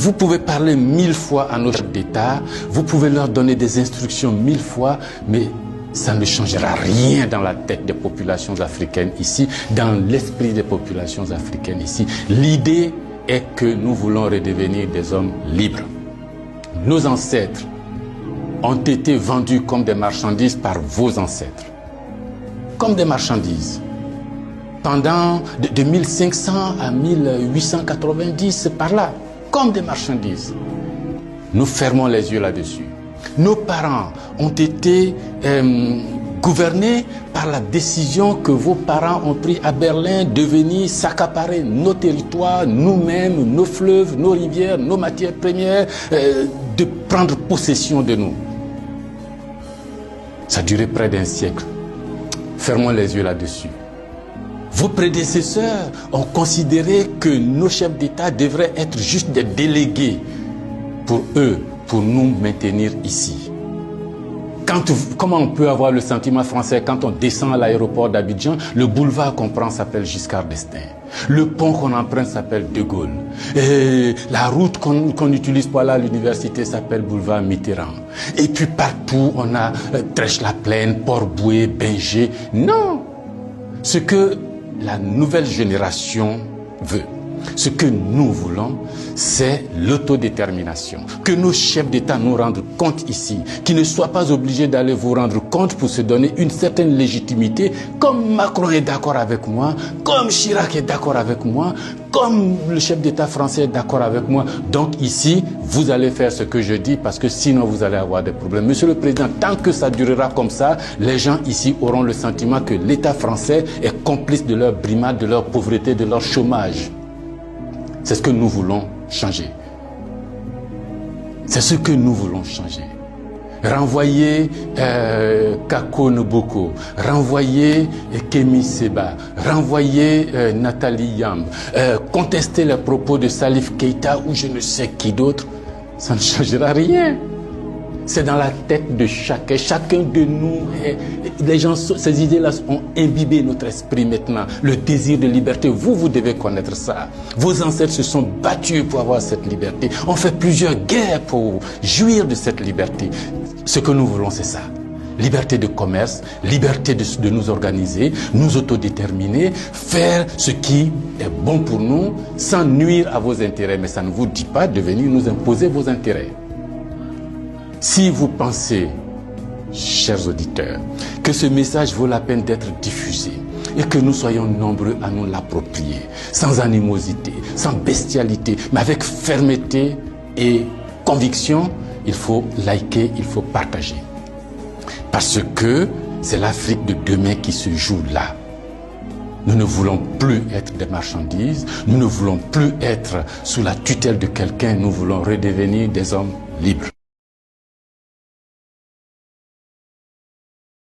Vous pouvez parler 1000 fois à nos chefs d'État, vous pouvez leur donner des instructions 1000 fois, mais ça ne changera rien dans la tête des populations africaines ici, dans l'esprit des populations africaines ici. L'idée est que nous voulons redevenir des hommes libres. Nos ancêtres ont été vendus comme des marchandises par vos ancêtres. Comme des marchandises. Pendant de 1500 à 1890, par là, comme des marchandises. Nous fermons les yeux là-dessus. Nos parents ont été gouvernés par la décision que vos parents ont prise à Berlin de venir s'accaparer nos territoires, nous-mêmes, nos fleuves, nos rivières, nos matières premières, de prendre possession de nous. Ça a duré près d'un siècle. Fermons les yeux là-dessus. Vos prédécesseurs ont considéré que nos chefs d'État devraient être juste des délégués pour eux, pour nous maintenir ici. Comment on peut avoir le sentiment français quand on descend à l'aéroport d'Abidjan, le boulevard qu'on prend s'appelle Giscard d'Estaing. Le pont qu'on emprunte s'appelle De Gaulle. Et la route qu'on utilise pour aller à l'université s'appelle boulevard Mitterrand. Et puis partout, on a Trèche-la-Plaine, Port-Bouët, Binger. Non! Ce que la nouvelle génération veut, ce que nous voulons, c'est l'autodétermination. Que nos chefs d'État nous rendent compte ici, qu'ils ne soient pas obligés d'aller vous rendre compte pour se donner une certaine légitimité, comme Macron est d'accord avec moi, comme Chirac est d'accord avec moi, comme le chef d'État français est d'accord avec moi. Donc ici, vous allez faire ce que je dis parce que sinon vous allez avoir des problèmes. Monsieur le Président, tant que ça durera comme ça, les gens ici auront le sentiment que l'État français est complice de leur brimade, de leur pauvreté, de leur chômage. C'est ce que nous voulons changer. C'est ce que nous voulons changer. Renvoyer Kako Noboko, renvoyer Kémy Séba, renvoyer Nathalie Yamb, contester les propos de Salif Keïta ou je ne sais qui d'autre, ça ne changera rien. C'est dans la tête de chacun. Chacun de nous, les gens, ces idées-là ont imbibé notre esprit maintenant. Le désir de liberté, vous devez connaître ça. Vos ancêtres se sont battus pour avoir cette liberté. On fait plusieurs guerres pour jouir de cette liberté. Ce que nous voulons, c'est ça. Liberté de commerce, liberté de nous organiser, nous autodéterminer, faire ce qui est bon pour nous sans nuire à vos intérêts. Mais ça ne vous dit pas de venir nous imposer vos intérêts. Si vous pensez, chers auditeurs, que ce message vaut la peine d'être diffusé et que nous soyons nombreux à nous l'approprier, sans animosité, sans bestialité, mais avec fermeté et conviction, il faut liker, il faut partager. Parce que c'est l'Afrique de demain qui se joue là. Nous ne voulons plus être des marchandises, nous ne voulons plus être sous la tutelle de quelqu'un, nous voulons redevenir des hommes libres.